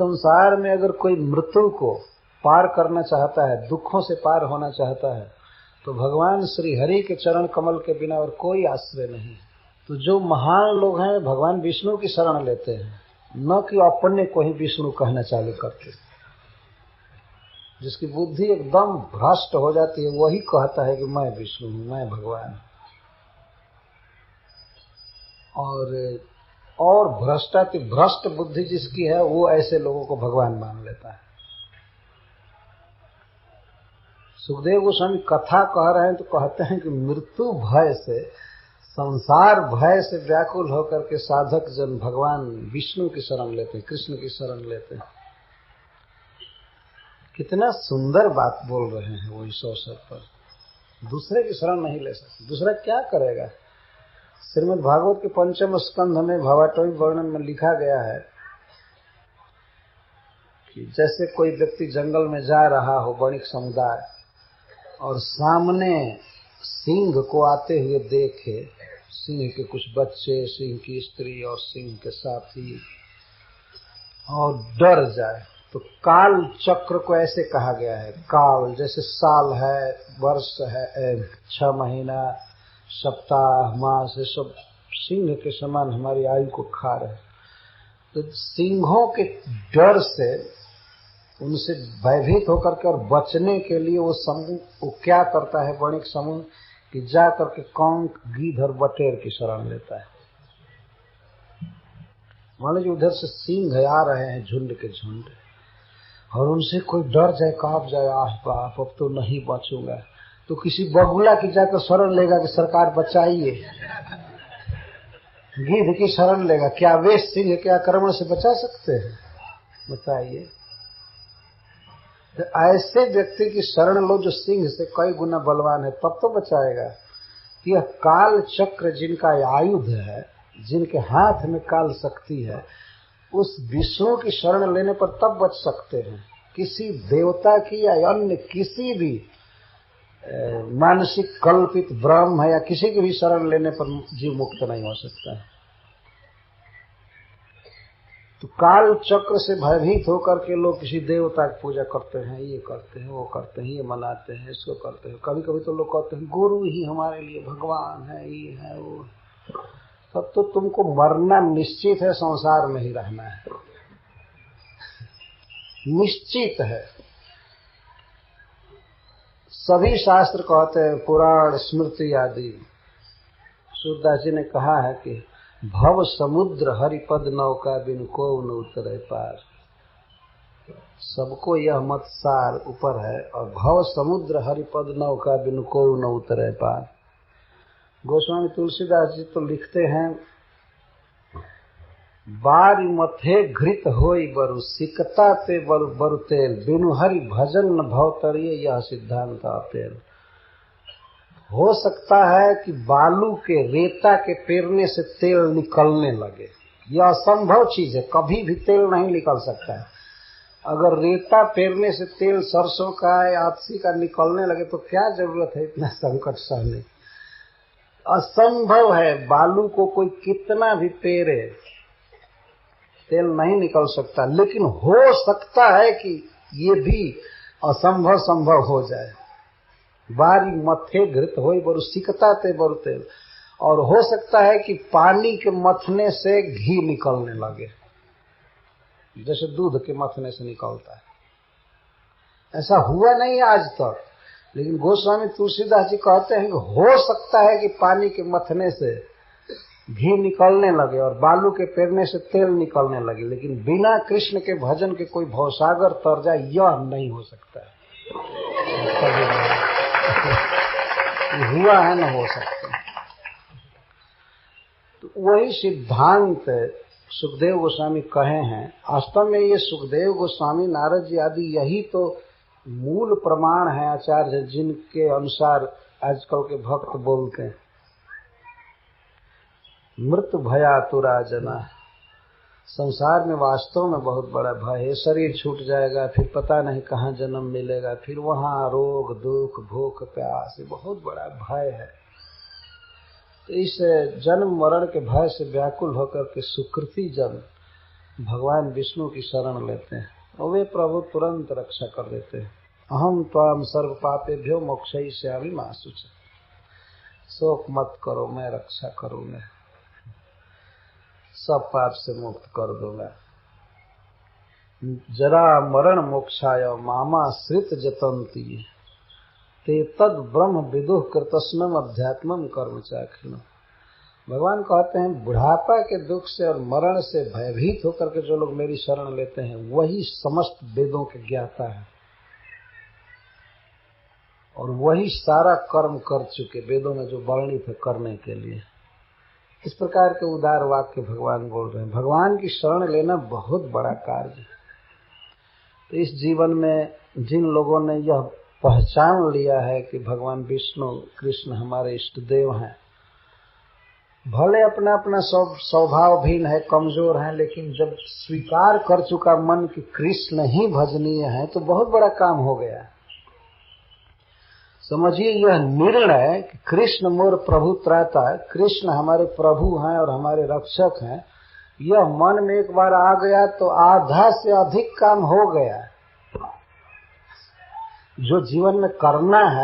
संसार में अगर कोई मृत्यु को पार करना चाहता है, दुखों से पार होना चाहता है, तो भगवान श्री हरि के चरण कमल के बिना और कोई आश्रय नहीं। तो जो महान लोग हैं भगवान विष्णु की शरण लेते हैं, न कि अपने को ही विष्णु कहना चालू करते। जिसकी बुद्धि एकदम भ्रष्ट हो जाती है वही कहता है कि मैं विष्णु हूं, मैं भगवान। और भ्रष्ट बुद्धि जिसकी है वो ऐसे लोगों को भगवान मान लेता है। सुखदेव गोस्वामी कथा कह रहे हैं तो कहते हैं कि मृत्यु भय से, संसार भय से व्याकुल होकर के साधक जन भगवान विष्णु की शरण लेते हैं, कृष्ण की शरण लेते हैं। कितना सुंदर बात बोल रहे हैं वो इस अवसर पर। दूसरे की शरण नहीं ले सकते, दूसरा क्या करेगा। श्रीमद् भागवत के 5वें स्कंध में भवाटवी वर्णन में लिखा गया है कि जैसे कोई व्यक्ति जंगल में जा रहा हो, वणिक समुदाय, और सामने सिंह को आते हुए देखे, सिंह के कुछ बच्चे, सिंह की स्त्री और सिंह के साथी, और डर जाए, तो काल चक्र को ऐसे कहा गया है। काल जैसे साल है, वर्ष है, 6 महीना, सप्ताह, मास, ये सब सिंह के समान हमारी आयु को खा रहे। तो सिंहों के डर से, उनसे भयभीत होकर के और बचने के लिए वो समूह वो क्या करता है, वणिक समूह, कि जा करके कांक, गीध और बटेर की शरण लेता है। मान लीजिए उधर से सिंह आ रहे हैं झुंड के झुंड, और उनसे कोई डर जाए, कांप जाए, आह बाप अब तो नहीं बचूंगा, तो किसी बगुला की जाकर शरण लेगा कि सरकार बचाइए। गिद्ध की शरण लेगा। क्या वे सिंह के आक्रमण से बचा सकते हैं? बताइए। तो ऐसे व्यक्ति की शरण लो जो सिंह से कई गुना बलवान है, तब तो बचाएगा। यह काल चक्र जिनका आयुध है, जिनके हाथ में काल शक्ति है, उस विष्णु की शरण लेने पर तब बच सकते हैं। किसी देवता की या अन्य किसी भी मानसिक कल्पित ब्रह्म है या किसी की भी शरण लेने पर जीव मुक्त नहीं हो सकता है। तो काल चक्र से भयभीत होकर के लोग किसी देवता की पूजा करते हैं, ये करते हैं, वो करते हैं, ये मनाते हैं, इसको करते हैं। कभी कभी तो लोग कहते हैं गुरु ही हमारे लिए भगवान है, ये है, वो। तब तो तुमको मरना निश्चित है, संसार में ही रहना है, निश्चित है। सभी शास्त्र कहते हैं, पुराण, स्मृति आदि। सूरदास जी ने कहा है कि भव समुद्र हरिपद नौका बिन को न उतरे पार। सबको यह मत सार ऊपर है, और भव समुद्र हरिपद नौका बिन को न उतरे पार। गोस्वामी तुलसीदास जी तो लिखते हैं, बारी मथे घृत होई बरु, सिकता ते बरु तेल, बिनु हरि भजन न भवतरिये, यह सिद्धांत अपेल। हो सकता है कि बालू के, रेता के पेरने से तेल निकलने लगे, यह असंभव चीज है, कभी भी तेल नहीं निकल सकता है। अगर रेता पेरने से तेल सरसों का या अत्सी का निकलने लगे तो क्या जरूरत है इतना संकट सहने। असंभव है, बालू को कोई कितना भी पेरे तेल नहीं निकल सकता। लेकिन हो सकता है कि ये भी असंभव संभव हो जाए। बारी मथे घृत होई बरु, सिकता ते बरु तेल। और हो सकता है कि पानी के मथने से घी निकलने लगे, जैसे दूध के मथने से निकलता है। ऐसा हुआ नहीं आज तक, लेकिन गोस्वामी तुलसीदास जी कहते हैं कि हो सकता है कि पानी के मथने से घी निकलने लगे और बालू के पेरने से तेल निकलने लगे, लेकिन बिना कृष्ण के भजन के कोई भवसागर तर जाए, यह नहीं हो सकता है। हुआ है, न हो सकता। तो वही सिद्धांत सुखदेव गोस्वामी कहे हैं। वास्तव में ये सुखदेव गोस्वामी, नारद जी आदि यही तो मूल प्रमाण है आचार्य, जिनके अनुसार आजकल के भक्त बोलते हैं, मृत्यु भयातुरा जना। संसार में वास्तव में बहुत बड़ा भय है। शरीर छूट जाएगा, फिर पता नहीं कहाँ जन्म मिलेगा, फिर वहाँ रोग, दुख, भूख, प्यास, बहुत बड़ा भय है। तो इस जन्म मरण के भय से व्याकुल होकर के सुकृति जन भगवान विष्णु की शरण लेते हैं और वे प्रभु तुरंत रक्षा कर देते हैं। अहम त्वाम सर्व पापेभ्यो मोक्षयिष्यामि मा शुचः, शोक मत करो, मैं रक्षा करूंगा, सब पाप से मुक्त कर दूंगा। जरा मरण मोक्षाय मामाश्रित जतन्ति ते तद ब्रह्म विदुः कृतस्नम अध्यात्मम कर्म चाखिनो। भगवान कहते हैं बुढ़ापा के दुख से और मरण से भयभीत होकर के जो लोग मेरी शरण लेते हैं वही समस्त वेदों के ज्ञाता है और वही सारा कर्म कर चुके, वेदों में जो वर्णित है करने के लिए। इस प्रकार के उदार वाक्य भगवान बोल रहे हैं। भगवान की शरण लेना बहुत बड़ा कार्य है। तो इस जीवन में जिन लोगों ने यह पहचान लिया है कि भगवान विष्णु कृष्ण हमारे इष्ट देव हैं, भले अपना अपना स्वभाव भिन्न है, कमजोर है, लेकिन जब स्वीकार कर चुका मन कि कृष्ण ही भजनीय है तो बहुत बड़ा काम हो गया। समझिए यह निर्णय कि कृष्ण मोर प्रभु त्राता, कृष्ण हमारे प्रभु हैं और हमारे रक्षक हैं, यह मन में एक बार आ गया तो आधा से अधिक काम हो गया। जो जीवन में करना है